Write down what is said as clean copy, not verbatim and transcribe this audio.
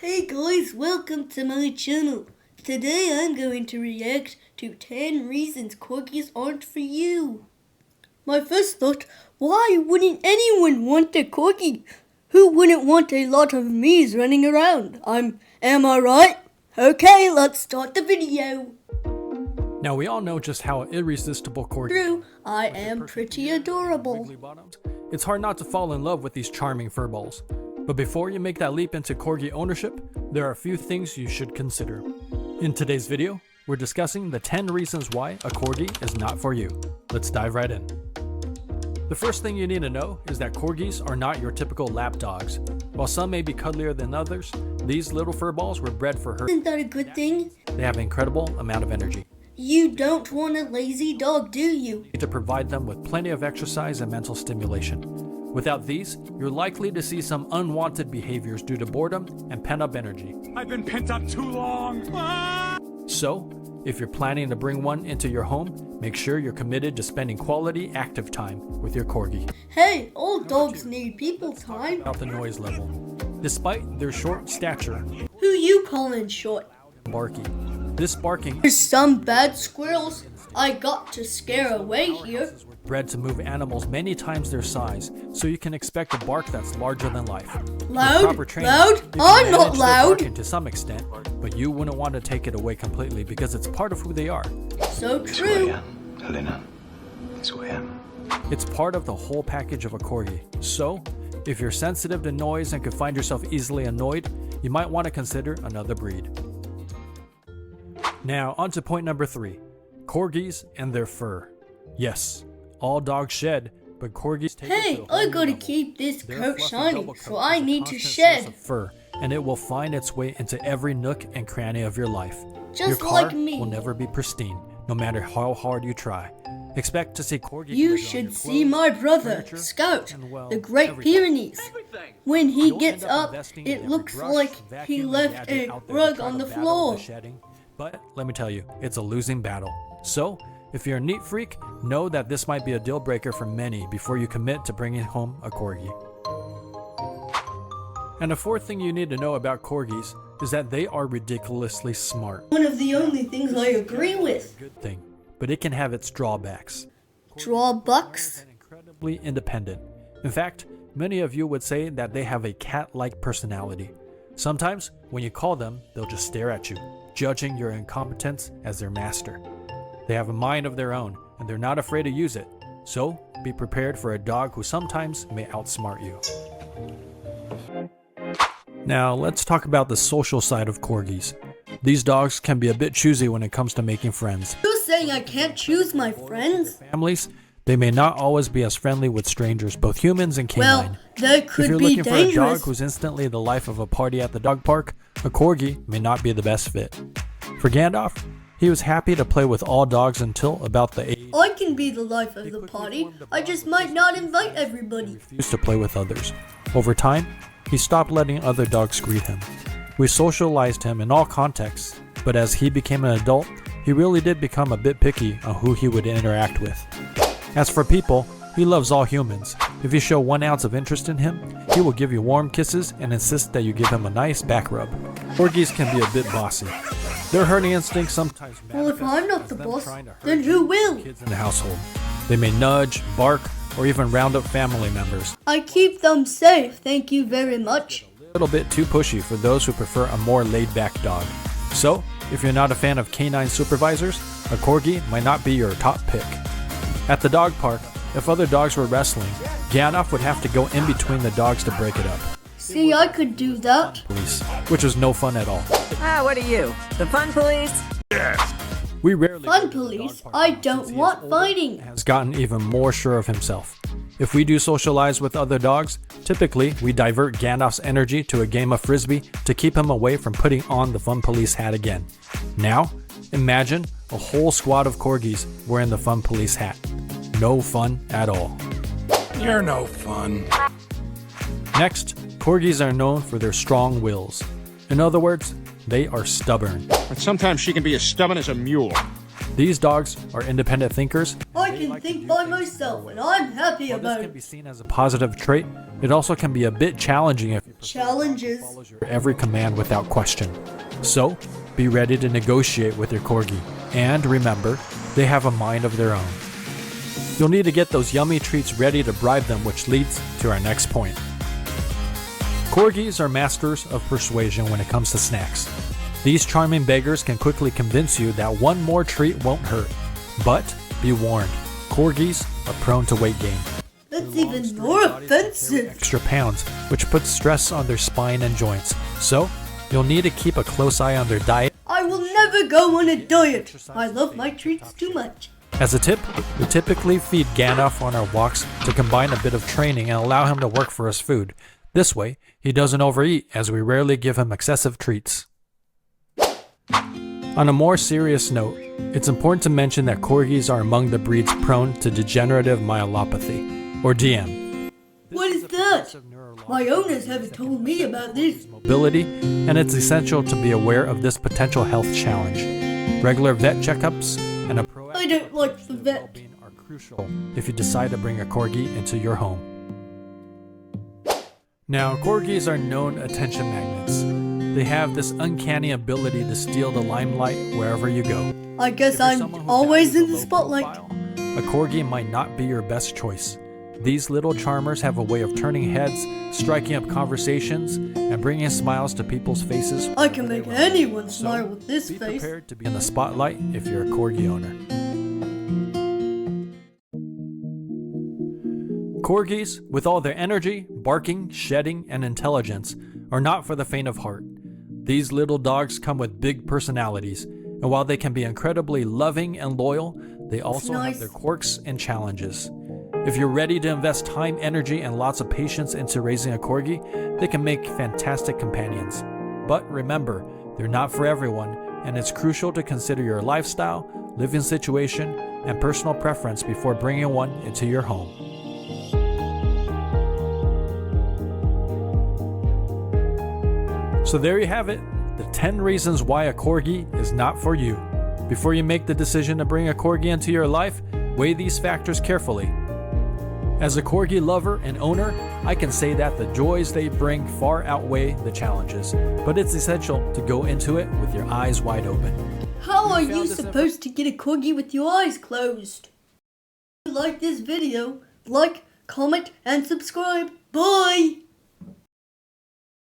Hey guys, welcome to my channel. Today I'm going to react to 10 reasons corgis aren't for you. My first thought, why wouldn't anyone want a corgi? Who wouldn't want a lot of me's running around? Am I right? Okay, let's start the video. Now we all know just how irresistible corgis are. True, I am pretty adorable. It's hard not to fall in love with these charming furballs. But before you make that leap into corgi ownership, there are a few things you should consider. In today's video, we're discussing the 10 reasons why a corgi is not for you. Let's dive right in. The first thing you need to know is that corgis are not your typical lap dogs. While some may be cuddlier than others, these little furballs were bred for her. Isn't that a good thing? They have an incredible amount of energy. You don't want a lazy dog, do you? You need to provide them with plenty of exercise and mental stimulation. Without these, you're likely to see some unwanted behaviors due to boredom and pent-up energy. I've been pent up too long! So, if you're planning to bring one into your home, make sure you're committed to spending quality active time with your corgi. Hey, all dogs need people time. About the noise level. Despite their short stature, Who you calling short? barky. This barking There's some bad squirrels I got to scare away here. bred to move animals many times their size, so you can expect a bark that's larger than life. With proper Loud? training, Loud? you can I'm not manage their loud. barking to some extent, but you wouldn't want to take it away completely because it's part of who they are. So It's who I true. am, Helena. It's who I am. It's part of the whole package of a corgi. So, if you're sensitive to noise and could find yourself easily annoyed, you might want to consider another breed. Now, on to point number 3. Corgis and their fur. Yes, all dogs shed, but corgis take it to Hey, a whole I new gotta level. keep this Their coat fluffy shiny, double so coat I is a need to constant source shed. of fur, and it will find its way into every nook and cranny of your life. Your Just car like me. will never be pristine, no matter how hard you try. Expect to see corgi You grid on should your see clothes, my brother, furniture, Scout, and, well, the Great everything. Pyrenees. When he You'll gets end up up, investing in it every looks brush, like he vacuum, and left gadget a out there to rug try on to the battle floor. the shedding. But let me tell you, it's a losing battle. So, if you're a neat freak, know that this might be a deal breaker for many before you commit to bringing home a corgi. And the fourth thing you need to know about corgis is that they are ridiculously smart. One of the only things I agree with. Good thing, but it can have its drawbacks. Drawbacks? And incredibly independent. In fact, many of you would say that they have a cat-like personality. Sometimes, when you call them, they'll just stare at you, judging your incompetence as their master. They have a mind of their own, and they're not afraid to use it. So, be prepared for a dog who sometimes may outsmart you. Now, let's talk about the social side of corgis. These dogs can be a bit choosy when it comes to making friends. You're saying I can't choose my friends? Families, they may not always be as friendly with strangers, both humans and canine. Well, they If could you're be looking for a dog dangerous. who's instantly the life of a party at the dog park, a corgi may not be the best fit. For Gandalf, he was happy to play with all dogs until about the age I can be the life of the party. I just might not invite everybody. he refused to play with others. Over time, he stopped letting other dogs greet him. We socialized him in all contexts, but as he became an adult, he really did become a bit picky on who he would interact with. As for people, he loves all humans. If you show 1 ounce of interest in him, he will give you warm kisses and insist that you give him a nice back rub. Corgis can be a bit bossy. Their herding instinct sometimes Well, if I'm not manifests the as them boss, trying to herd then who will? kids in the household. They may nudge, bark, or even round up family members. I keep them safe, thank you very much. A little bit too pushy for those who prefer a more laid-back dog. So, if you're not a fan of canine supervisors, a corgi might not be your top pick. At the dog park, if other dogs were wrestling, Gandalf would have to go in between the dogs to break it up. See, I could do that. Police, which was no fun at all. Ah, what are you? The fun police? We rarely Fun go to the police? dog park I since don't he is want older fighting. and has gotten even more sure of himself. If we do socialize with other dogs, typically we divert Gandalf's energy to a game of frisbee to keep him away from putting on the fun police hat again. Now, imagine a whole squad of corgis wearing the fun police hat. No fun at all. You're no fun. Next, corgis are known for their strong wills. In other words, they are stubborn. But sometimes she can be as stubborn as a mule. These dogs are independent thinkers. I can think by myself, and I'm happy While this about can be it. seen as a positive trait, it also can be a bit challenging if you Challenges. follows your every command without question. So, be ready to negotiate with your Corgi. And remember, they have a mind of their own. You'll need to get those yummy treats ready to bribe them, which leads to our next point. Corgis are masters of persuasion when it comes to snacks. These charming beggars can quickly convince you that one more treat won't hurt. But be warned, Corgis are prone to weight gain. That's even more offensive. Extra pounds, which puts stress on their spine and joints. So, you'll need to keep a close eye on their diet. I will never go on a diet. I love my treats too much. As a tip, we typically feed Gandalf on our walks to combine a bit of training and allow him to work for his food. This way, he doesn't overeat, as we rarely give him excessive treats. On a more serious note, it's important to mention that Corgis are among the breeds prone to degenerative myelopathy, or DM. What is that? My owners haven't told me about this. Mobility, and it's essential to be aware of this potential health challenge. Regular vet checkups and a proactive I don't like the vet. well-being are crucial if you decide to bring a Corgi into your home. Now, Corgis are known attention magnets. They have this uncanny ability to steal the limelight wherever you go. I guess If you're I'm someone who always values in a the low spotlight. profile, a Corgi might not be your best choice. These little charmers have a way of turning heads, striking up conversations, and bringing smiles to people's faces. I can make anyone So, smile with this be face. prepared to be in the spotlight if you're a Corgi owner. Corgis, with all their energy, barking, shedding, and intelligence, are not for the faint of heart. These little dogs come with big personalities, and while they can be incredibly loving and loyal, they also nice. have their quirks and challenges. If you're ready to invest time, energy, and lots of patience into raising a Corgi, they can make fantastic companions. But remember, they're not for everyone, and it's crucial to consider your lifestyle, living situation, and personal preference before bringing one into your home. So there you have it, the 10 reasons why a Corgi is not for you. Before you make the decision to bring a Corgi into your life, weigh these factors carefully. As a Corgi lover and owner, I can say that the joys they bring far outweigh the challenges, but it's essential to go into it with your eyes wide open. How are found you this supposed to get a Corgi with your eyes closed? If you like this video, like, comment, and subscribe. Bye!